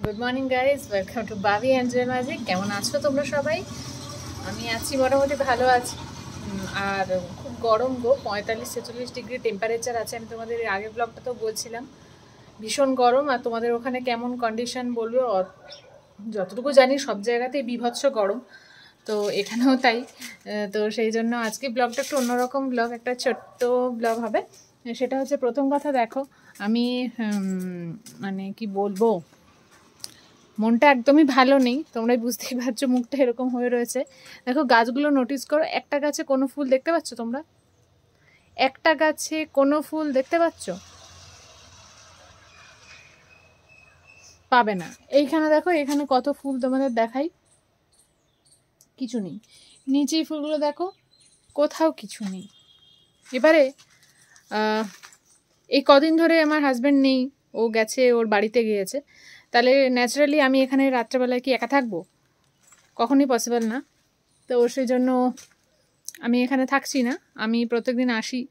Good morning guys, welcome to Babi Angel magic. কেমন আছো তোমরা সবাই? আমি আছি, মোটামুটি ভালো আছি। আর খুব গরম গো, 45-46 ডিগ্রি টেম্পারেচার আছে। আমি তোমাদের আগের ব্লগটাতেও বলছিলাম ভীষণ গরম। আর তোমাদের ওখানে কেমন কন্ডিশন বলবে? যতটুকু জানি সব জায়গাতেই বীভৎস গরম, তো এখানেও তাই। তো সেই জন্য আজকে ব্লগটা একটু অন্যরকম ব্লগ, একটা ছোট্ট ব্লগ হবে। সেটা হচ্ছে, প্রথম কথা দেখো, আমি মানে কি বলবো, মনটা একদমই ভালো নেই। তোমরাই বুঝতেই পারছো, মুখটা এরকম হয়ে রয়েছে। দেখো গাছগুলো নোটিস করো, একটা গাছে কোনো ফুল দেখতে পাচ্ছ তোমরা? একটা গাছে কোনো ফুল দেখতে পাচ্ছ? পাবে না। এইখানে দেখো, এখানে কত ফুল তোমাদের দেখাই, কিছু নেই। নিচেই ফুলগুলো দেখো, কোথাও কিছু নেই। এবারে এই কদিন ধরে আমার হাজব্যান্ড নেই, ও গেছে, ওর বাড়িতে গিয়েছে। তাহলে ন্যাচারালি আমি এখানে রাত্রেবেলায় কি একা থাকবো? কখনই পসিবল না। তো সেই জন্য আমি এখানে থাকছি না। আমি প্রত্যেকদিন আসি,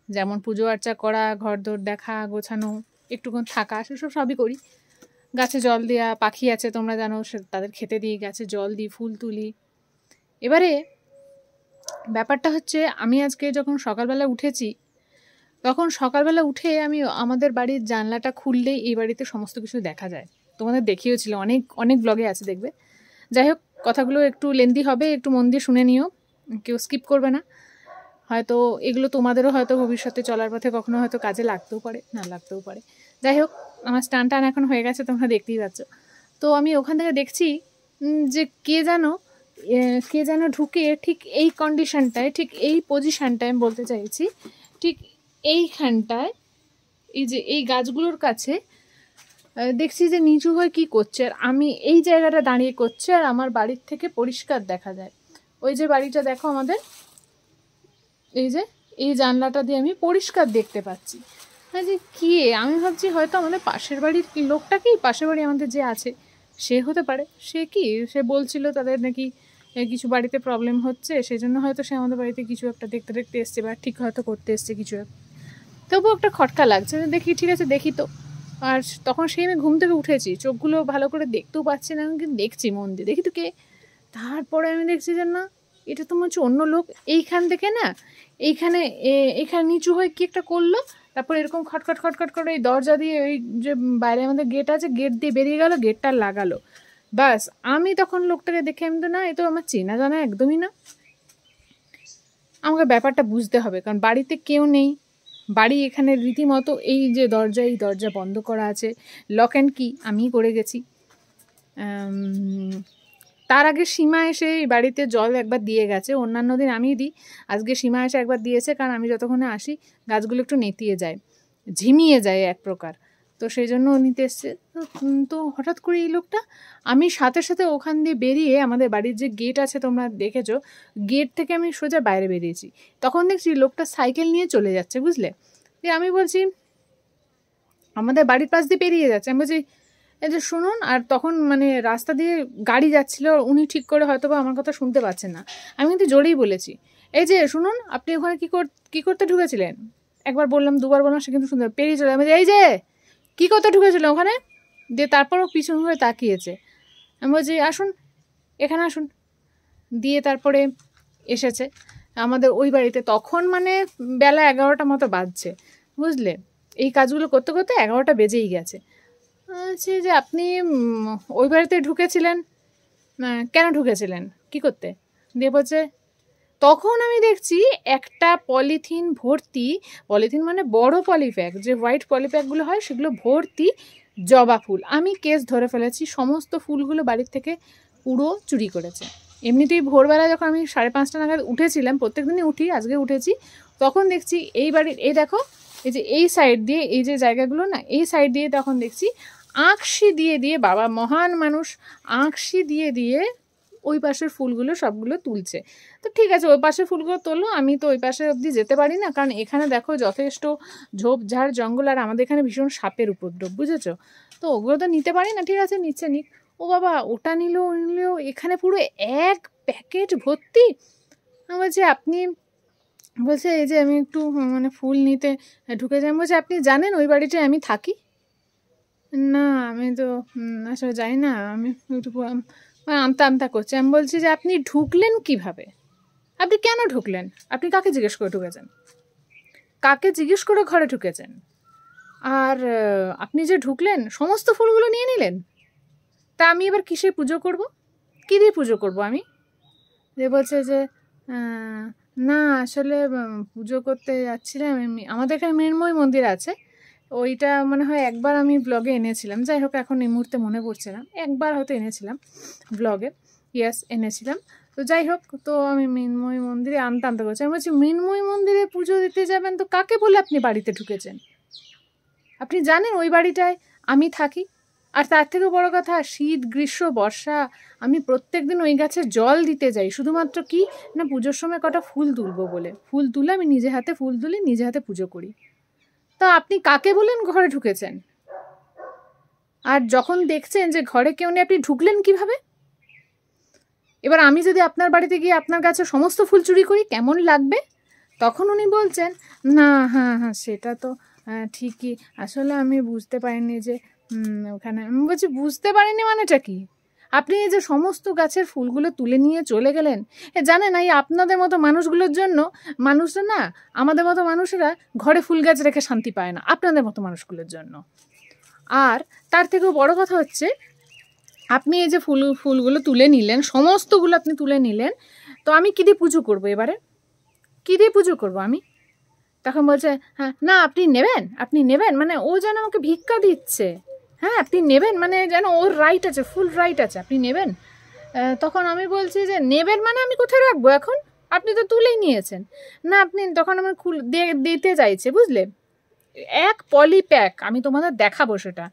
যেমন পুজো আর্চা করা, ঘর দোর দেখা, গোছানো, একটুক্ষণ থাকা, সেসব সবই করি। গাছে জল দেওয়া, পাখি আছে তোমরা জানো, তাদের খেতে দিই, গাছে জল দিই, ফুল তুলি। এবারে ব্যাপারটা হচ্ছে, আমি আজকে যখন সকালবেলা উঠেছি, তখন সকালবেলা উঠে আমি আমাদের বাড়ির জানলাটা খুললেই এই বাড়িতে সমস্ত কিছু দেখা যায়। তোমাদের দেখিয়েছিল, অনেক অনেক ব্লগে আছে, দেখবে। যাই হোক, কথাগুলো একটু লেন্দি হবে, একটু মন দিয়ে শুনে নিও, কেউ স্কিপ করবে না। হয়তো এগুলো তোমাদেরও হয়তো ভবিষ্যতে চলার পথে কখনো হয়তো কাজে লাগতেও পারে, না লাগতেও পারে। যাই হোক, আমার স্টান টান এখন হয়ে গেছে, তোমরা দেখতেই পাচ্ছ। তো আমি ওখান থেকে দেখছি যে কে যেন ঢুকে ঠিক এই কন্ডিশনটায়, ঠিক এই পজিশানটায়, আমি বলতে চাইছি ঠিক এইখানটায়, এই যে এই গাছগুলোর কাছে দেখছি যে নিচু হয়ে কি করছে। আর আমি এই জায়গাটা দাঁড়িয়ে করছে, আর আমার বাড়ির থেকে পরিষ্কার দেখা যায়। ওই যে বাড়িটা দেখো আমাদের, এই যে এই জানলাটা দিয়ে আমি পরিষ্কার দেখতে পাচ্ছি। হ্যাঁ, যে কি, আমি ভাবছি হয়তো আমাদের পাশের বাড়ির লোকটা, কি পাশের বাড়ি আমাদের যে আছে সে হতে পারে। সে বলছিল তাদের নাকি কিছু বাড়িতে প্রবলেম হচ্ছে, সেই জন্য হয়তো সে আমাদের বাড়িতে কিছু একটা দেখতে দেখতে এসছে, বা ঠিক হয়তো করতে এসছে কিছু একটা। তবুও একটা খটকা লাগছে, দেখি, ঠিক আছে দেখি তো। আর তখন সেই আমি ঘুম থেকে উঠেছি, চোখগুলো ভালো করে দেখতেও পাচ্ছি না, কিন্তু দেখছি মন দিয়ে, দেখি তো কে। তারপরে আমি দেখছি যে না, এটা তো মনে হচ্ছে অন্য লোক। এইখান থেকে না, এইখানে এখানে নিচু হয়ে কি একটা করলো, তারপর এরকম খটখট খটখট করে এই দরজা দিয়ে, ওই যে বাইরে আমাদের গেট আছে, গেট দিয়ে বেরিয়ে গেল, গেটটা লাগালো। বাস, আমি তখন লোকটাকে দেখে আমি তো, না, এ তো আমার চেনা জানা একদমই না। আমাকে ব্যাপারটা বুঝতে হবে, কারণ বাড়িতে কেউ নেই। বাড়ি এখানে রীতিমতো, এই যে দরজা, এই দরজা বন্ধ করা আছে, লক অ্যান্ড কি আমিই করে গেছি। তার আগে সীমা এসে এই বাড়িতে জল একবার দিয়ে গেছে, অন্যান্য দিন আমিই দিই, আজকে সীমা এসে একবার দিয়েছে, কারণ আমি যতক্ষণে আসি গাছগুলো একটু নেতিয়ে যায়, ঝিমিয়ে যায় এক প্রকার। তো সেই জন্য নিতে এসছে। তো হঠাৎ করে এই লোকটা, আমি সাথে সাথে ওখান দিয়ে বেরিয়ে, আমাদের বাড়ির যে গেট আছে তোমরা দেখেছো, গেট থেকে আমি সোজা বাইরে বেরিয়েছি, তখন দেখছি লোকটা সাইকেল নিয়ে চলে যাচ্ছে, বুঝলে। যে আমি বলছি, আমাদের বাড়ির পাশ দিয়ে পেরিয়ে যাচ্ছে, আমি বলছি এই যে শুনুন। আর তখন মানে রাস্তা দিয়ে গাড়ি যাচ্ছিল, উনি ঠিক করে হয়তো বা আমার কথা শুনতে পাচ্ছেন না। আমি কিন্তু জোরেই বলেছি, এই যে শুনুন, আপনি ওখানে কী করতে ঢুকেছিলেন? একবার বললাম, দুবার বললাম, সে কিন্তু শুনতে, পেরিয়ে চলে। আমি এই যে কী করতে ঢুকেছিলেন ওখানে? দিয়ে তারপরও পিছন হয়ে তাকিয়েছে। আমি বলছি আসুন, এখানে আসুন। দিয়ে তারপরে এসেছে আমাদের ওই বাড়িতে। তখন মানে বেলা 11টা মতো বাজছে, বুঝলে। এই কাজগুলো করতে করতে 11টা বেজেই গেছে। বলছি যে আপনি ওই বাড়িতে ঢুকেছিলেন, কেন ঢুকেছিলেন, কি করতে? দিয়ে বলছে, তখন আমি দেখছি একটা পলিথিন ভর্তি, পলিথিন মানে বড় পলিপ্যাক, যে হোয়াইট পলিপ্যাকগুলো হয় সেগুলো ভর্তি জবা ফুল। আমি কেস ধরে ফেলেছি, সমস্ত ফুলগুলো বাড়ির থেকে পুরো চুরি করেছে। এমনিতেই ভোরবেলা যখন আমি 5:30 নাগাদ উঠেছিলাম, প্রত্যেক দিনই উঠি, আজকে উঠেছি, তখন দেখছি এই বাড়ির, এই দেখো, এই যে এই সাইড দিয়ে, এই যে জায়গাগুলো না, এই সাইড দিয়ে তখন দেখছি আঁকশি দিয়ে দিয়ে, বাবা মহান মানুষ, আঁকশি দিয়ে দিয়ে ওই পাশের ফুলগুলো সবগুলো তুলছে। তো ঠিক আছে, ওই পাশের ফুলগুলো তোলো, আমি তো ওই পাশে অবধি যেতে পারি না, কারণ এখানে দেখো যথেষ্ট ঝোপঝাড় জঙ্গল, আর আমাদের এখানে ভীষণ সাপের উপদ্রব, বুঝেছো। তো ওগুলো তো নিতে পারি না, ঠিক আছে নিচ্ছে নিক। ও বাবা, ওটা নিলেও এখানে পুরো এক প্যাকেট ভর্তি। আমি বলছি আপনি, বলছে এই যে আমি একটু মানে ফুল নিতে ঢুকে যাই। বলছে আপনি জানেন ওই বাড়িটায় আমি থাকি? না, আমি তো আসলে জানি না, আমি একটু আমতা আমতা করছি। আমি বলছি যে আপনি ঢুকলেন কিভাবে? আপনি কেন ঢুকলেন? আপনি কাকে জিজ্ঞেস করে ঢুকেছেন? কাকে জিজ্ঞেস করে ঘরে ঢুকেছেন? আর আপনি যে ঢুকলেন সমস্ত ফুলগুলো নিয়ে নিলেন। তা আমি এবার কিসে পুজো করব? কী দিয়ে পুজো করব আমি? যে বলছে যে না আসলে পুজো করতে যাচ্ছিলাম এমনি, আমাদের এখানে মৃন্ময় মন্দির আছে, ওইটা মনে হয় একবার আমি ব্লগে এনেছিলাম, যাই হোক এখন এই মুহূর্তে মনে পড়ছে না, একবার হয়তো এনেছিলাম ব্লগে, ইয়াস এনেছিলাম। তো যাই হোক, তো আমি মৃন্ময় মন্দিরে আমতা করছি। আমি বলছি মৃন্ময় মন্দিরে পুজো দিতে যাবেন তো কাকে বলে আপনি বাড়িতে ঢুকেছেন? আপনি জানেন ওই বাড়িটায় আমি থাকি, আর তার থেকেও বড় কথা শীত গ্রীষ্ম বর্ষা আমি প্রত্যেক দিন ওই গাছে জল দিতে যাই, শুধুমাত্র কি না পুজোর সময় কটা ফুল তুলবো বলে। ফুল তুলে আমি নিজে হাতে ফুল তুলি, নিজে হাতে পুজো করি। তা আপনি কাকে বলেন ঘরে ঢুকেছেন? আর যখন দেখছেন যে ঘরে কেউ নেই, আপনি ঢুকলেন কিভাবে? এবার আমি যদি আপনার বাড়িতে গিয়ে আপনার গাছে সমস্ত ফুল চুরি করি কেমন লাগবে? তখন উনি বলছেন না হ্যাঁ হ্যাঁ সেটা তো ঠিকই, আসলে আমি বুঝতে পারিনি যে ওখানে। আমি বলছি বুঝতে পারিনি মানেটা কি? আপনি এই যে সমস্ত গাছের ফুলগুলো তুলে নিয়ে চলে গেলেন, জানেন এই আপনাদের মতো মানুষগুলোর জন্য মানুষরা না, আমাদের মতো মানুষেরা ঘরে ফুল গাছ রেখে শান্তি পায় না, আপনাদের মতো মানুষগুলোর জন্য। আর তার থেকেও বড় কথা হচ্ছে আপনি এই যে ফুলগুলো তুলে নিলেন, সমস্তগুলো আপনি তুলে নিলেন, তো আমি কী দিয়ে পুজো করবো এবারে? কী দিয়ে পুজো করবো আমি? তখন বলছে হ্যাঁ না আপনি নেবেন, আপনি নেবেন, মানে ও যেন আমাকে ভিক্ষা দিচ্ছে। হ্যাঁ আপনি নেবেন মানে যেন ওর রাইট আছে, ফুল রাইট আছে, আপনি নেবেন। তখন আমি বলছি যে নেবেন মানে আমি কোথায় রাখবো এখন? আপনি তো তুলেই নিয়েছেন। না আপনি, তখন আমার দিতে চাইছে, বুঝলে, এক পলি প্যাক, আমি তোমাদের দেখাবো সেটা।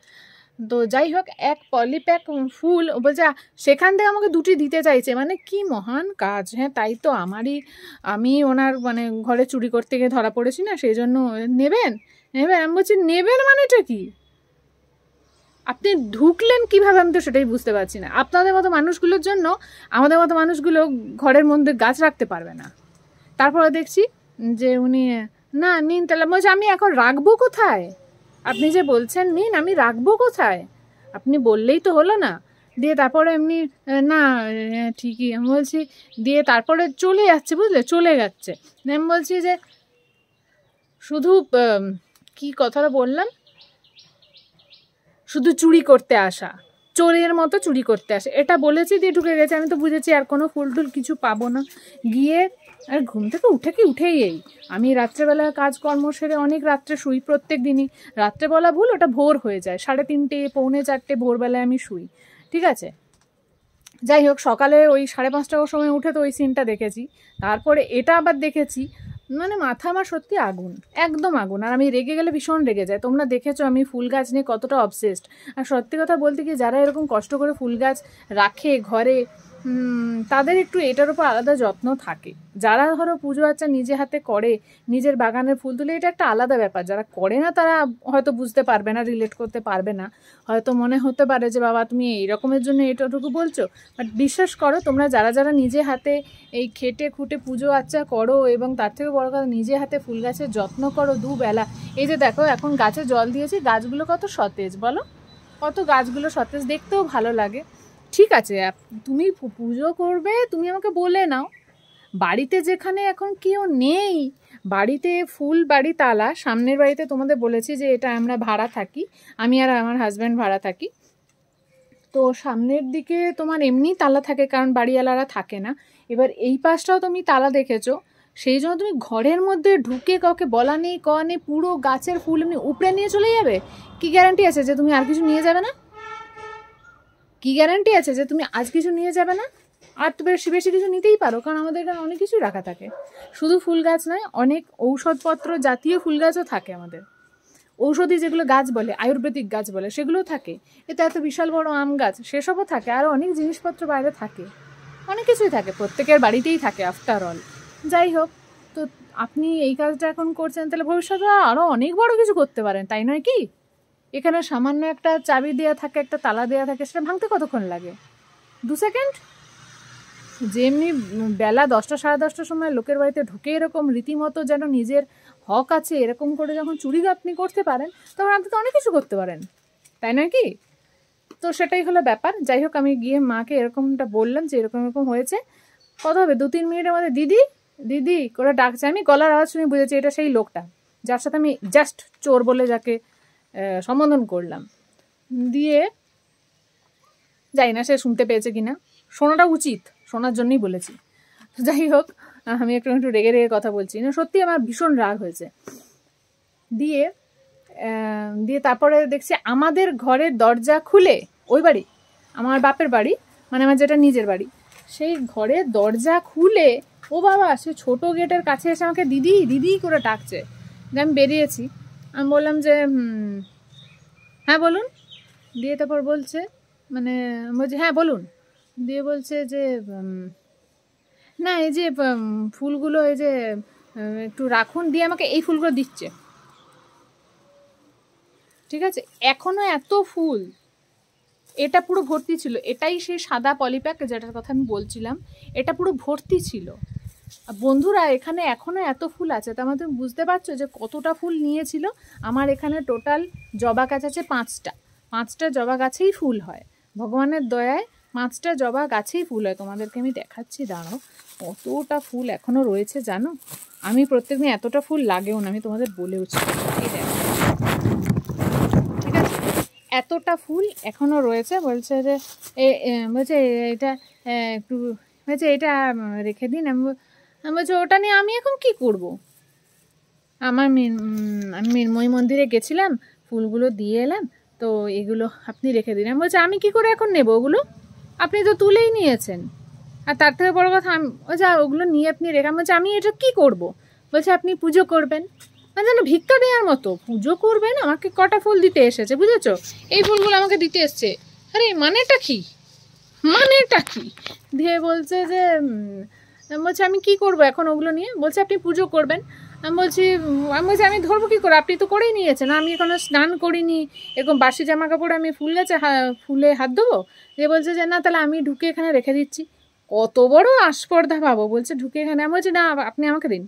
তো যাই হোক, এক পলি প্যাক ফুল বলছে সেখান থেকে আমাকে দুটি দিতে চাইছে, মানে কি মহান কাজ। হ্যাঁ তাই তো, আমি ওনার মানে ঘরে চুরি করতে গিয়ে ধরা পড়েছি না, সেই জন্য নেবেন নেবেন। আমি বলছি নেবেন মানেটা কি? আপনি ঢুকলেন কিভাবে আমি তো সেটাই বুঝতে পারছি না। আপনাদের মতো মানুষগুলোর জন্য আমাদের মতো মানুষগুলো ঘরের মধ্যে গাছ রাখতে পারবে না। তারপরে দেখছি যে উনি না নিন, তাহলে বলছে আমি এখন রাখবো কোথায়? আপনি যে বলছেন নিন, আমি রাখবো কোথায়? আপনি বললেই তো হলো না। দিয়ে তারপরে এমনি না ঠিকই, আমি বলছি, দিয়ে তারপরে চলে যাচ্ছে, বুঝলে, চলে যাচ্ছে। আমি বলছি যে শুধু কি কথাটা বললাম, শুধু চুরি করতে আসা, চোরের মতো চুরি করতে আসে, এটা বলেছি, দিয়ে ঢুকে গেছে। আমি তো বুঝেছি আর কোনো ফুল টুল কিছু পাবো না। গিয়ে আর ঘুম থেকে উঠেই আমি রাত্রেবেলা কাজকর্ম সেরে অনেক রাত্রে শুই, প্রত্যেক দিনই। রাত্রেবেলা ভুল, ওটা ভোর হয়ে যায়, 3:30 পৌনে 4টে ভোরবেলায় আমি শুই, ঠিক আছে। যাই হোক, সকালে ওই 5:30টার সময় উঠে তো ওই সিনটা দেখেছি। তারপরে এটা আবার দেখেছি, মানে মাথা আমার সত্যি আগুন, একদম আগুন। আর আমি রেগে গেলে ভীষণ রেগে যায়। তোমরা দেখেছো আমি ফুল গাছ নিয়ে কতটা অবসেসড। আর সত্যি কথা বলতে কি, যারা এরকম কষ্ট করে ফুল গাছ রাখে ঘরে, তাদের একটু এটার উপর আলাদা যত্ন থাকে। যারা ধরো পুজো আচ্ছা নিজে হাতে করে, নিজের বাগানের ফুল তুলে, এটা একটা আলাদা ব্যাপার। যারা করে না তারা হয়তো বুঝতে পারবে না, রিলেট করতে পারবে না, হয়তো মনে হতে পারে যে বাবা তুমি এই রকমের জন্য এটুকু বলছো। বাট বিশ্বাস করো, তোমরা যারা নিজে হাতে এই খেটে খুঁটে পুজো আচ্চা করো, এবং তার থেকে বড় কথা নিজে হাতে ফুল গাছের যত্ন করো দুবেলা। এই যে দেখো এখন গাছে জল দিয়েছি, গাছগুলো কত সতেজ বলো, কত গাছগুলো সতেজ, দেখতেও ভালো লাগে। ঠিক আছে, তুমি পুজো করবে, তুমি আমাকে বলে নাও। বাড়িতে যেখানে এখন কেউ নেই, বাড়িতে ফুল বাড়ি তালা, সামনের বাড়িতে তোমাদের বলেছি যে এটা আমরা ভাড়া থাকি, আমি আর আমার হাজব্যান্ড ভাড়া থাকি। তো সামনের দিকে তোমার এমনি তালা থাকে, কারণ বাড়িওয়ালারা থাকে না। এবার এই পাশটাও তুমি তালা দেখেছো, সেই জন্য তুমি ঘরের মধ্যে ঢুকে কাউকে বলা নেই কওয়া নেই, পুরো গাছের ফুল এমনি উপড়ে নিয়ে চলে যাবে। কি গ্যারান্টি আছে যে তুমি আর কিছু নিয়ে যাবে না? কি গ্যারান্টি আছে যে তুমি আজ কিছু নিয়ে যাবে না? আর তো বেশি বেশি কিছু নিতেই পারো, কারণ আমাদের এখানে অনেক কিছুই রাখা থাকে। শুধু ফুল গাছ নয়, অনেক ঔষধপত্র জাতীয় ফুল গাছও থাকে আমাদের। ঔষধি যেগুলো গাছ বলে, আয়ুর্বেদিক গাছ বলে, সেগুলোও থাকে। এতে এত বিশাল বড় আম গাছ, সেসবও থাকে। আরও অনেক জিনিসপত্র বাইরে থাকে, অনেক কিছুই থাকে, প্রত্যেকের বাড়িতেই থাকে আফটার অল। যাই হোক, তো আপনি এই কাজটা এখন করছেন, তাহলে ভবিষ্যতে আরও অনেক বড় কিছু করতে পারেন, তাই নয় কি? এখানে সামান্য একটা চাবি দেওয়া থাকে, একটা তালা দেওয়া থাকে, সেটা ভাঙতে কতক্ষণ লাগে? 2 সেকেন্ড। যেমনি বেলা 10টা 10:30টার সময় লোকের বাড়িতে ঢুকে এরকম রীতিমতো যেন নিজের হক আছে এরকম করে যখন চুরি আপনি করতে পারেন, তখন আপনি তো অনেক কিছু করতে পারেন, তাই নয় কি? তো তো সেটাই হলো ব্যাপার। যাই হোক, আমি গিয়ে মাকে এরকমটা বললাম যে এরকম এরকম হয়েছে। কত হবে 2-3 মিনিটের মধ্যে দিদি দিদি করে ডাকছে। আমি গলার আওয়াজ শুনে বুঝেছি এটা সেই লোকটা যার সাথে আমি জাস্ট চোর বলে যাকে সম্বোধন করলাম। দিয়ে যাই না সে শুনতে পেয়েছে কিনা, শোনাটা উচিত, শোনার জন্যই বলেছি। যাই হোক, আমি একটু একটু রেগে রেগে কথা বলছি না, সত্যি আমার ভীষণ রাগ হয়েছে। দিয়ে তারপরে দেখছি আমাদের ঘরের দরজা খুলে, ওই বাড়ি আমার বাপের বাড়ি, মানে আমার যেটা নিজের বাড়ি, সেই ঘরের দরজা খুলে ও বাবা সে ছোটো গেটের কাছে এসে আমাকে দিদি দিদি করে ডাকছে। আমি বেরিয়েছি, আমি বললাম যে হ্যাঁ বলুন। দিয়ে তারপর বলছে মানে বলছি হ্যাঁ বলুন। দিয়ে বলছে যে না এই যে ফুলগুলো এই যে একটু রাখুন, দিয়ে আমাকে এই ফুলগুলো দিচ্ছে। ঠিক আছে, এখনো এত ফুল, এটা পুরো ভর্তি ছিল, এটাই সেই সাদা পলিপ্যাক যেটার কথা আমি বলছিলাম, এটা পুরো ভর্তি ছিল। বন্ধুরা এখানে এখনো এত ফুল আছে, তার মধ্যে বুঝতে পারছো যে কতটা ফুল নিয়েছিল। আমার এখানে টোটাল জবা গাছ আছে 5টা জবা গাছেই ফুল হয়, ভগবানের দয়ায় 5টা জবা গাছেই ফুল হয়। তোমাদেরকে আমি দেখাচ্ছি, দাঁড়াও, কতটা ফুল এখনো রয়েছে জানো। আমি প্রত্যেকদিন এতটা ফুল লাগেও না, আমি তোমাদের বলেওছি। এই দেখো, ঠিক আছে, এতটা ফুল এখনো রয়েছে। বলছে যে বলছে এটা একটু বলছে এটা রেখে দিন। আমি বলছি ওটা নিয়ে আমি এখন কি করব? আমি মৃন্ময়ী মন্দিরে গেছিলাম, ফুলগুলো দিয়ে এলাম, তো এগুলো আপনি রেখে দিন। আমি বলছি আমি কি করে এখন নেব ওগুলো, আপনি তো তুলেই নিয়েছেন। আর তার থেকে বড় কথা, আমি যা ওগুলো নিয়ে আপনি রেখে, আমি বলছি আমি এটা কি করব? বলছে আপনি পুজো করবেন। মানে যেন ভিক্ষা দেওয়ার মতো, পুজো করবেন, আমাকে কটা ফুল দিতে এসেছে বুঝেছো, এই ফুলগুলো আমাকে দিতে এসছে। আরে মানেটা কি, মানেটা কি? দিয়ে বলছে যে বলছে আমি কি করব এখন ওগুলো নিয়ে? বলছে আপনি পুজো করবেন। আমি বলছি আমি ধরবো কী করে, আপনি তো করেই নিয়েছেন, আমি এখনো স্নান করিনি, এরকম বাসি জামা কাপড়ে আমি ফুল গাছে ফুলে হাত দেবো? দিয়ে বলছে যে না তাহলে আমি ঢুকে এখানে রেখে দিচ্ছি। কত বড় আস্পর্ধা পাবো, বলছে ঢুকে এখানে। আমি বলছি না আপনি আমাকে দিন।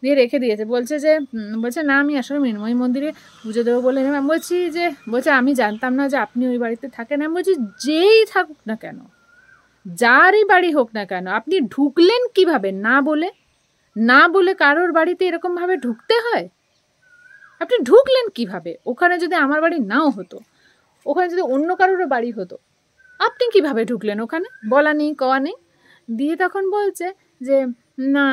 দিয়ে রেখে দিয়েছে। বলছে না আমি আসলে মৃন্ময়ী মন্দিরে পুজো দেবো বলে। আমি বলছে আমি জানতাম না যে আপনি ওই বাড়িতে থাকেন। আমি বলছি যেই থাকুক না কেন, যারই বাড়ি হোক না কেন, আপনি ঢুকলেন কিভাবে? না বলে কারোর বাড়িতে এরকমভাবে ঢুকতে হয়? আপনি ঢুকলেন কিভাবে? ওখানে যদি আমার বাড়ি নাও হতো, ওখানে যদি অন্য কারোরও বাড়ি হতো, আপনি কিভাবে ঢুকলেন ওখানে? বলা নেই, কওয়া নেই। দিয়ে তখন বলছে যে না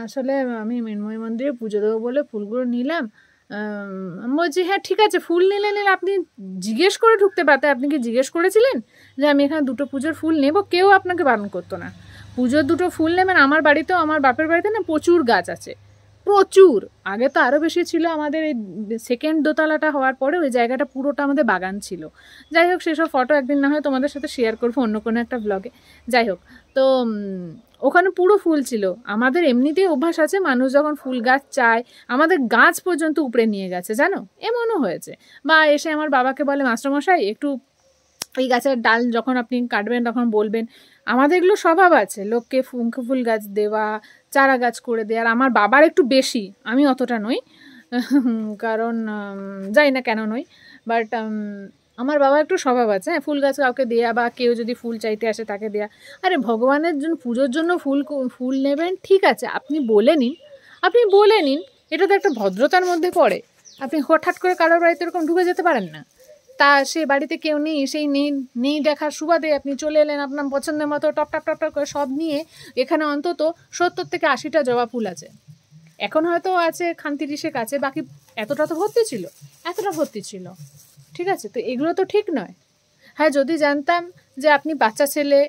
আসলে আমি মৃন্ময়ী মন্দিরে পুজো দেবো বলে ফুলগুলো নিলাম। বলছি হ্যাঁ ঠিক আছে, ফুল নিলে আপনি জিজ্ঞেস করে ঢুকতে পারতেন। আপনি কি জিজ্ঞেস করেছিলেন যে আমি এখানে 2টো পুজোর ফুল নেব? কেউ আপনাকে বারণ করতো না। পুজোর 2টো ফুল নেবেন। আমার বাড়িতেও, আমার বাপের বাড়িতে না প্রচুর গাছ আছে, প্রচুর। আগে তো আরও বেশি ছিল, আমাদের এই 2nd দোতলাটা হওয়ার পরে ওই জায়গাটা পুরোটা আমাদের বাগান ছিল। যাই হোক, সেসব ফটো একদিন না হয় তোমাদের সাথে শেয়ার করবো অন্য কোনো একটা ব্লগে। যাই হোক, তো ওখানে পুরো ফুল ছিল। আমাদের এমনিতেই অভ্যাস আছে, মানুষ যখন ফুল গাছ চায়, আমাদের গাছ পর্যন্ত উপড়ে নিয়ে গেছে জানো, এমনও হয়েছে। বা এসে আমার বাবাকে বলে মাস্টারমশাই একটু এই গাছের ডাল যখন আপনি কাটবেন তখন বলবেন। আমাদের এগুলো স্বভাব আছে, লোককে ফুল গাছ দেওয়া, চারা গাছ করে দেওয়ার। আমার বাবার একটু বেশি, আমি অতটা নই, কারণ জানি না কেন নই, বাট আমার বাবা একটু স্বভাব আছে, হ্যাঁ, ফুল গাছ কাউকে দেয়া বা কেউ যদি ফুল চাইতে আসে তাকে দেয়া। আরে ভগবানের জন্য, পুজোর জন্য ফুল নেবেন, ঠিক আছে, আপনি বলে নিন, এটা তো একটা ভদ্রতার মধ্যে পড়ে। আপনি হঠাৎ করে কারোর বাড়িতে এরকম ঢুকে যেতে পারেন না। তা সে বাড়িতে কেউ নেই, সেই নেই দেখার সুবাদে আপনি চলে এলেন আপনার পছন্দের মতো টপ করে সব নিয়ে। এখানে অন্তত 70 থেকে 80টা জবা ফুল আছে। এখন হয়তো আছে খান্তিরিশেক আছে, বাকি এতটা ভর্তি ছিল। ঠিক আছে, তো এগুলো তো ঠিক নয়। হ্যাঁ, যদি জানতাম যে আপনি বাচ্চা ছেলে,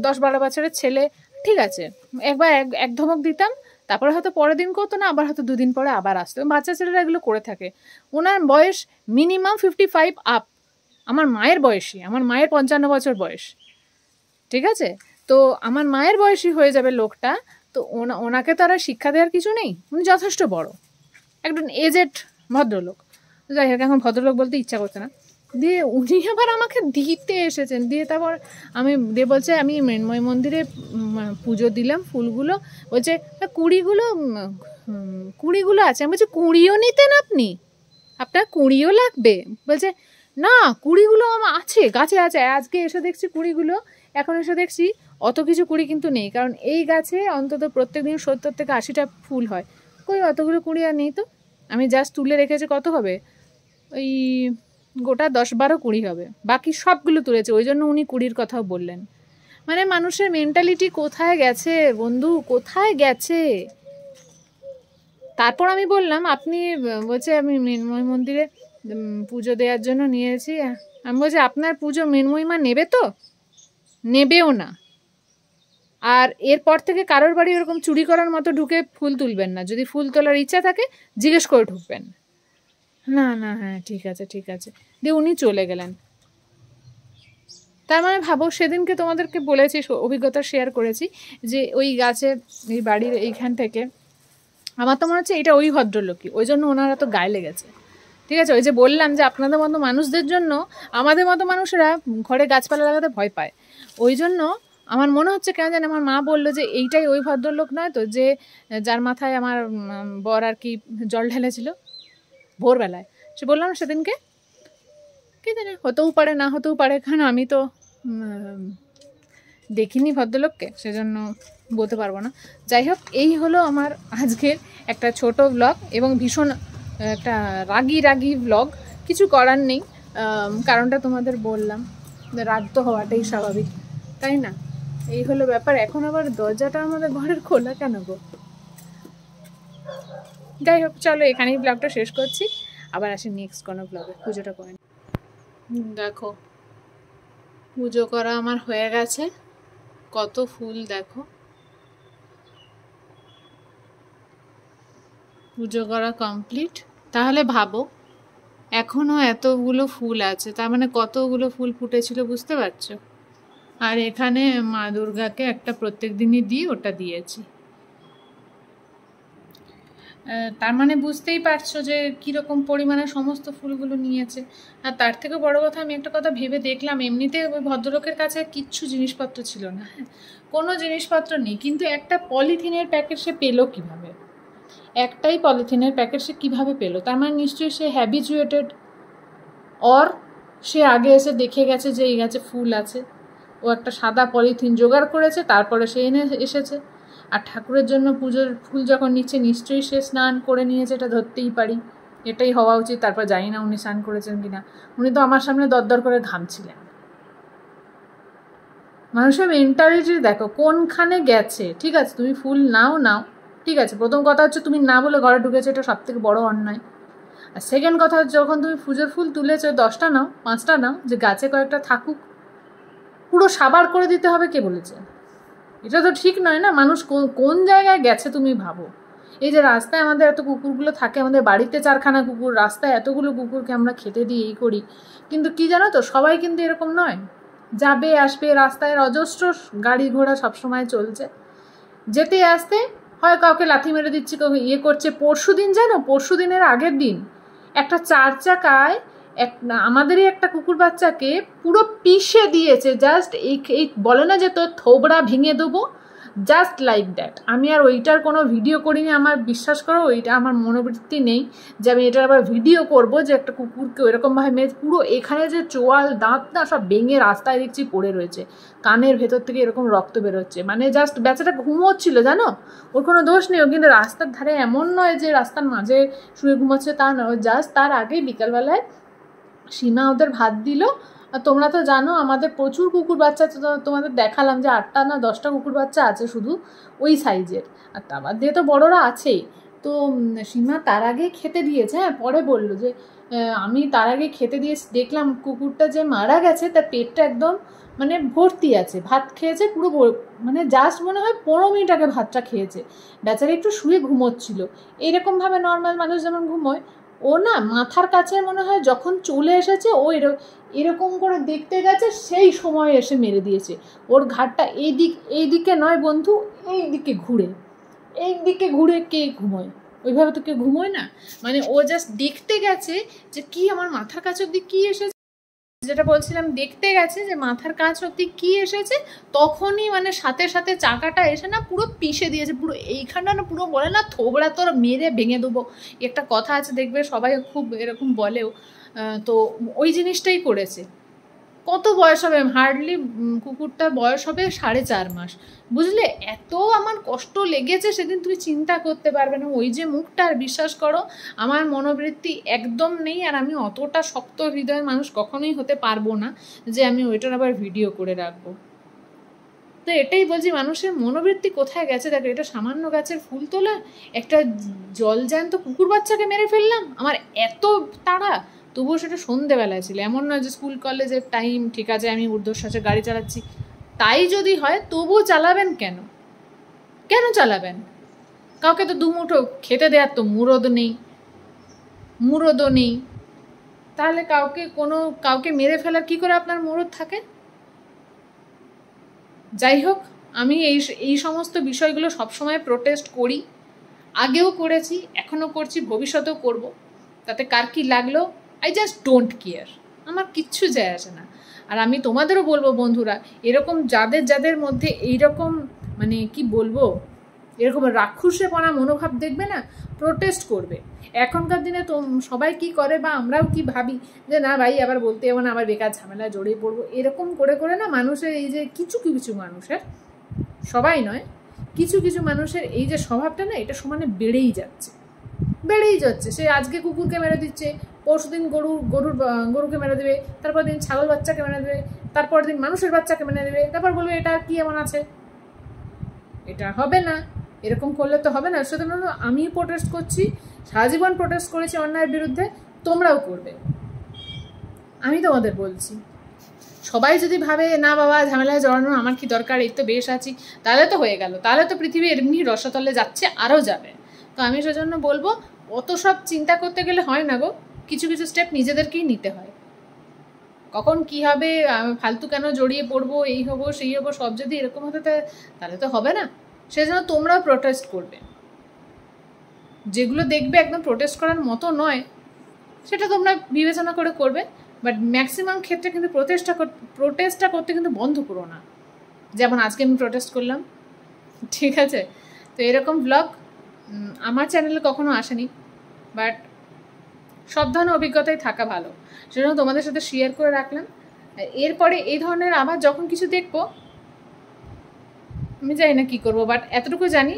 10-12 বছরের ছেলে, ঠিক আছে, একবার এক ধমক দিতাম, তারপরে হয়তো পরের দিন করতো না, আবার হয়তো 2 দিন পরে আবার আসতো। বাচ্চা ছেলেরা এগুলো করে থাকে। ওনার বয়স মিনিমাম 55 আপ, আমার মায়ের বয়সী, আমার মায়ের 55 বছর বয়স। ঠিক আছে, তো আমার মায়ের বয়সী হয়ে যাবে লোকটা, তো ওনাকে তো আর শিক্ষা দেওয়ার কিছু নেই, উনি যথেষ্ট বড় একজন এজেড ভদ্রলোক। যাই হোক, এখন ভদ্রলোক বলতে ইচ্ছা করছে না। দিয়ে উনি আবার আমাকে দিতে এসেছেন। দিয়ে তারপর বলছে আমি মৃন্ময়ী মন্দিরে পুজো দিলাম, ফুলগুলো, বলছে কুড়িগুলো আছে। আমি বলছি কুড়িও নিতেন আপনি, আপনার কুড়িও লাগবে? বলছে না, কুড়িগুলো আমার আছে, গাছে আছে। আজকে এসে দেখছি কুড়িগুলো, এখন এসে দেখছি অত কিছু কুড়ি কিন্তু নেই, কারণ এই গাছে অন্তত প্রত্যেকদিন 70 থেকে 80টা ফুল হয়। কই অতগুলো কুড়ি আর নেই তো। আমি জাস্ট তুলে রেখেছি, কত হবে, ওই গোটা 10-12 কুড়ি হবে, বাকি সবগুলো তুলেছে। ওই জন্য উনি কুড়ির কথাও বললেন। মানে মানুষের মেন্টালিটি কোথায় গেছে বন্ধু, কোথায় গেছে। তারপর আমি বললাম, আপনি বলছে আমি মৃন্ময় মন্দিরে পুজো দেওয়ার জন্য নিয়েছি। আমি বলছি আপনার পুজো মৃন্ময়ী মা নেবে তো? নেবেও না। আর এরপর থেকে কারোর বাড়ি এরকম চুরি করার মতো ঢুকে ফুল তুলবেন না। যদি ফুল তোলার ইচ্ছা থাকে জিজ্ঞেস করে ঢুকবেন। না না, হ্যাঁ ঠিক আছে ঠিক আছে, দিয়ে উনি চলে গেলেন। তার মানে ভাবো, সেদিনকে তোমাদেরকে বলেছি, অভিজ্ঞতা শেয়ার করেছি, যে ওই গাছের এই বাড়ির এইখান থেকে আমার তো মনে হচ্ছে এটা ওই ভদ্রলোকই, ওই জন্য ওনারা তো গায়ে লেগেছে। ঠিক আছে, ওই যে বললাম যে আপনাদের মতো মানুষদের জন্য আমাদের মতো মানুষেরা ঘরে গাছপালা লাগাতে ভয় পায়। ওই জন্য আমার মনে হচ্ছে, কেন জানি আমার মা বললো যে এইটাই ওই ভদ্রলোক নয় তো, যে যার মাথায় আমার বর আর কি জল ঢেলেছিল ভোরবেলায়। সে বললাম সেদিনকে, কি জানি হতেও পারে না হতেও পারে, কারণ আমি তো দেখিনি ভদ্রলোককে, সেজন্য বলতে পারবো না। যাই হোক, এই হলো আমার আজকের একটা ছোট ব্লগ, এবং ভীষণ একটা রাগি ব্লগ। কিছু করার নেই, কারণটা তোমাদের বললাম, রাগ তো হওয়াটাই স্বাভাবিক, তাই না? এই হলো ব্যাপার। এখন আবার দরজাটা আমাদের ঘরের খোলা কেন গো? যাই হোক, চলো এখানেই ব্লগটা শেষ করছি, আবার আসি নেক্সট কোনো ব্লগে। পুজোটা করে দেখো, পুজো করা আমার হয়ে গেছে। কত ফুল দেখো, পুজো করা কমপ্লিট। তাহলে ভাবো, এখনো এতগুলো ফুল আছে, তার মানে কতগুলো ফুল ফুটেছিল বুঝতে পারছো? আর এখানে মা দুর্গাকে একটা প্রত্যেক দিনই দিই, ওটা দিয়েছি। তার মানে বুঝতেই পারছো যে কীরকম পরিমাণে সমস্ত ফুলগুলো নিয়েছে। আর তার থেকে বড় কথা, আমি একটা কথা ভেবে দেখলাম, এমনিতে ওই ভদ্রলোকের কাছে কিচ্ছু জিনিসপত্র ছিল না, হ্যাঁ কোনো জিনিসপত্র নেই, কিন্তু একটা পলিথিনের প্যাকেট সে পেলো কীভাবে? একটাই পলিথিনের প্যাকেট সে কীভাবে পেলো? তার মানে নিশ্চয়ই সে হ্যাবিচুয়েটেড, অর সে আগে এসে দেখে গেছে যে এই গাছে ফুল আছে, ও একটা সাদা পলিথিন জোগাড় করেছে, তারপরে সে এনে এসেছে। আর ঠাকুরের জন্য পুজোর ফুল যখন নিচ্ছে, নিশ্চয়ই সে স্নান করে নিয়েছে, এটা ধরতেই পারি, এটাই হওয়া উচিত। তারপর জানি না উনি স্নান করেছেন কিনা, উনি তো আমার সামনে দরদর করে ঘামছিলেন। মানুষের মেন্টালিটি দেখো কোনখানে গেছে। ঠিক আছে, তুমি ফুল নাও, ঠিক আছে, প্রথম কথা হচ্ছে তুমি না বলে ঘরে ঢুকেছো, এটা সব থেকে বড় অন্যায়। আর সেকেন্ড কথা, যখন তুমি পুজোর ফুল তুলেছো 10টা নাও, 5টা নাও, যে গাছে কয়েকটা থাকুক, পুরো সাবার করে দিতে হবে কে বলেছে? এটা তো ঠিক নয় না। মানুষ কোন জায়গায় গেছে তুমি ভাবো। এই যে রাস্তায় আমাদের এত কুকুরগুলো থাকে, আমাদের বাড়িতে 4খানা কুকুর, রাস্তায় এতগুলো কুকুরকে আমরা খেতে দিই, এই করি, কিন্তু কি জানো তো, সবাই কিন্তু এরকম নয়। যাবে আসবে, রাস্তায় অজস্র গাড়ি ঘোড়া সবসময় চলছে, যেতে আসতে হয় কাউকে লাথি মেরে দিচ্ছে, কেউ ইয়ে করছে। পরশু দিনের আগের দিন একটা 4 চাকায় আমাদেরই একটা কুকুর বাচ্চাকে পুরো পিষে দিয়েছে। জাস্ট এই বলে না যে তোর থোবড়া ভেঙে দেবো, জাস্ট লাইক দ্যাট। আমি আর ওইটার কোনো ভিডিও করিনি, আমার বিশ্বাস করো ওইটা আমার মনোবৃত্তি নেই যে আমি এটার আবার ভিডিও করব, যে একটা কুকুরকে ওইরকমভাবে মেরে পুরো এখানে যে চোয়াল দাঁত না সব ভেঙে রাস্তায় দেখছি পড়ে রয়েছে, কানের ভেতর থেকে এরকম রক্ত বেরোচ্ছে। মানে জাস্ট বেচাটা ঘুমোচ্ছিল, জানো, ওর কোনো দোষ নেই। কিন্তু রাস্তার ধারে এমন নয় যে রাস্তার মাঝে শুয়ে ঘুমোচ্ছে, তা নয়। জাস্ট তার আগে বিকালবেলায় সীমা ওদের ভাত দিল। আর তোমরা তো জানো আমাদের প্রচুর কুকুর বাচ্চা, তোমাদের দেখালাম যে 8টা না 10টা কুকুর বাচ্চা আছে শুধু ওই সাইজের, আর তা বাদ দিয়ে তো বড়রা আছেই। তো সীমা তার আগে খেতে দিয়েছে, হ্যাঁ পরে বললো যে আমি তার আগে খেতে দিয়েছি, দেখলাম কুকুরটা যে মারা গেছে তার পেটটা একদম মানে ভর্তি আছে, ভাত খেয়েছে পুরো, মানে জাস্ট মনে হয় 15 মিনিট আগে ভাতটা খেয়েছে। বেচারা একটু শুয়ে ঘুমোচ্ছিল, এইরকমভাবে নর্মাল মানুষ যেমন ঘুমোয়, ও না মাথার কাছে মনে হয় যখন চলে এসেছে ও এরকম করে দেখতে গেছে, সেই সময় এসে মেরে দিয়েছে। ওর ঘাটটা এইদিকে নয় বন্ধু, এই দিকে ঘুরে কে ঘুমোয়? ওইভাবে তো কেউ ঘুমোয় না। মানে ও জাস্ট দেখতে গেছে যে কি আমার মাথার কাছে অব্দি কি এসেছে, যেটা বলছিলাম, দেখতে গেছে যে মাথার কাছ অব্দি কি এসেছে, তখনই মানে সাথে সাথে চাকাটা এসে না পুরো পিষে দিয়েছে। পুরো এইখানটা না পুরো বলে না থোবড়া তোর মেরে ভেঙে দেবো, একটা কথা আছে দেখবে সবাই খুব এরকম বলেও, তো ওই জিনিসটাই করেছে। কত বয়স হবে? হার্ডলি কুকুরটার বয়স হবে 4.5 মাস, বুঝলে? এত আমার কষ্ট লেগেছে সেদিন, তুমি চিন্তা করতে পারবে না। ওই যে মুখটা, আর বিশ্বাস করো আমার মনোবৃত্তি একদম নেই, আর আমি অতটা শক্ত হৃদয়ের মানুষ কখনোই হতে পারবো না যে আমি ওইটার আবার ভিডিও করে রাখবো। তো এটাই বলছি, মানুষের মনোবৃত্তি কোথায় গেছে। দেখো, এটা সামান্য গাছের ফুল তোলা, একটা জলজ্যান্ত কুকুর বাচ্চাকে মেরে ফেললাম, আমার এত তাড়া। তবুও সেটা সন্ধেবেলায় ছিল, এমন নয় যে স্কুল কলেজের টাইম, ঠিক আছে আমি ঊর্ধ্বশ্বাসে গাড়ি চালাচ্ছি, তাই যদি হয় তবুও চালাবেন কেন? কেন চালাবেন? কাউকে তো দুমুঠো খেতে দেওয়ার তো মুরদও নেই, তাহলে কাউকে মেরে ফেলার কি করে আপনার মুরদ থাকে? যাই হোক, আমি এই সমস্ত বিষয়গুলো সবসময় প্রোটেস্ট করি, আগেও করেছি, এখনও করছি, ভবিষ্যতেও করব। তাতে কার কী লাগলো আই জাস্ট ডোন্ট কেয়ার, আমার কিচ্ছু যায় আসে না। আর আমি তোমাদেরও বলবো বন্ধুরা, এরকম যাদের মধ্যে এইরকম মানে কি বলবো, এরকম রাক্ষসেপনা মনোভাব দেখবে না, প্রোটেস্ট করবে। এখনকার দিনে তো সবাই কি করে, বা আমরাও কি ভাবি যে না ভাই আবার বলতে যাবো না, আবার বেকার ঝামেলায় জড়িয়ে পড়বো, এরকম করে না মানুষের এই যে কিছু মানুষের, সবাই নয়, কিছু মানুষের এই যে স্বভাবটা না, এটা সমানে বেড়েই যাচ্ছে। সে আজকে কুকুরকে মেরে দিচ্ছে, পরশুদিন গরুকে মেরে দেবে, তারপর দিন ছাগল বাচ্চাকে মেরে দেবে, তারপর দিন মানুষের বাচ্চাকে মেরে দেবে, তারপর বলবে এটা কি এমন আছে। এটা হবে না, এরকম করলে তো হবে না। সুতরাং আমি প্রোটেস্ট করছি, সারাজীবন প্রোটেস্ট করেছি অন্যায়ের বিরুদ্ধে, তোমরাও করবে। আমি তোমাদের বলছি, সবাই যদি ভাবে না বাবা ঝামেলায় জড়ানো আমার কি দরকার, এই তো বেশ আছি, তাহলে তো হয়ে গেল, তাহলে তো পৃথিবী এমনি রসাতলে যাচ্ছে, আরও যাবে। তো আমি সেজন্য বলবো, অত সব চিন্তা করতে গেলে হয় না গো, কিছু স্টেপ নিজেদেরকেই নিতে হয়। কখন কি হবে, ফালতু কেন জড়িয়ে পড়বো, এই হবো সেই হবো, সব যদি এরকম হতে তাহলে তো হবে না। সেজন্য তোমরাও প্রোটেস্ট করবে, যেগুলো দেখবে একদম প্রোটেস্ট করার মতো নয় সেটা তোমরা বিবেচনা করে করবে। বাট ম্যাক্সিমাম ক্ষেত্রে কিন্তু প্রোটেস্টটা করতে কিন্তু বন্ধ করো না, যেমন আজকে আমি প্রোটেস্ট করলাম, ঠিক আছে? তো এরকম ব্লগ আমার চ্যানেলে কখনো আসেনি, বাট সব ধরনের অভিজ্ঞতাই থাকা ভালো, সেজন্য তোমাদের সাথে শেয়ার করে রাখলাম। এরপরে এই ধরনের আবার যখন কিছু দেখবো, আমি জানি না কী করবো, বাট এতটুকু জানি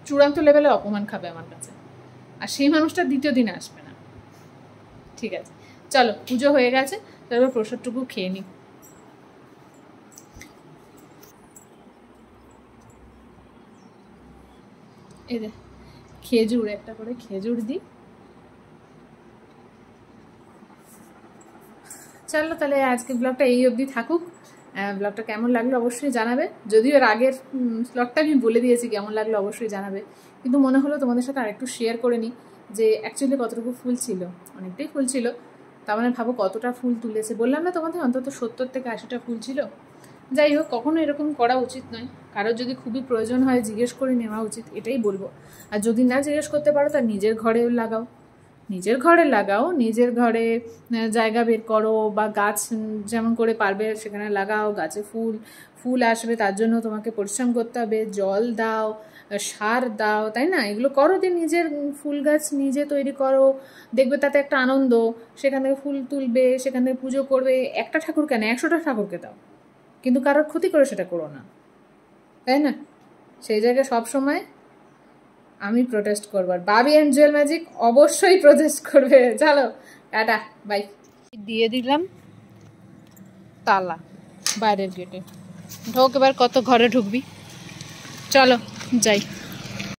চূড়ান্ত লেভেলে অপমান খাবে আমার কাছে, আর সেই মানুষটা দ্বিতীয় দিনে আসবে না। ঠিক আছে, চলো, পুজো হয়ে গেছে, তারপর প্রসাদটুকু খেয়ে নিই। এই যে খেজুর, একটা করে খেজুর দিই। চলো তাহলে আজকে ব্লগটা এই অবধি থাকুক। ব্লগটা কেমন লাগলো অবশ্যই জানাবে, যদিও এর আগের ব্লগটা আমি বলে দিয়েছি কেমন লাগলো অবশ্যই জানাবে, কিন্তু মনে হলো তোমাদের সাথে আরেকটু শেয়ার করে নিই যে অ্যাকচুয়ালি কতটুকু ফুল ছিল। অনেকটাই ফুল ছিল, তার মানে ভাবো কতটা ফুল তুলেছে। বললাম না তোমাদের অন্তত 70 থেকে 80টা ফুল ছিল। যাই হোক, কখনো এরকম করা উচিত নয়, কারোর যদি খুবই প্রয়োজন হয় জিজ্ঞেস করে নেওয়া উচিত, এটাই বলবো। আর যদি না জিজ্ঞেস করতে পারো তা নিজের ঘরে লাগাও, নিজের ঘরে জায়গা বের করো, বা গাছ যেমন করে পারবে সেখানে লাগাও, গাছে ফুল আসবে, তার জন্য তোমাকে পরিশ্রম করতে হবে, জল দাও, সার দাও, তাই না? এগুলো করো, দিয়ে নিজের ফুল গাছ নিজে তৈরি করো, দেখবে তাতে একটা আনন্দ, সেখান থেকে ফুল তুলবে, সেখান থেকে পুজো করবে। একটা ঠাকুর কেন, 100টা ঠাকুরকে দাও, কিন্তু কারোর ক্ষতি করে সেটা করো না, তাই না? সেই জায়গায় সবসময় আমি প্রোটেস্ট করবো, আর বাবি অ্যান্ড জুয়েল ম্যাজিক অবশ্যই প্রোটেস্ট করবে। চলো টাটা, বাই। দিয়ে দিলাম তালা বাইরের গেটে, ঢোক, এবার কত ঘরে ঢুকবি, চলো যাই।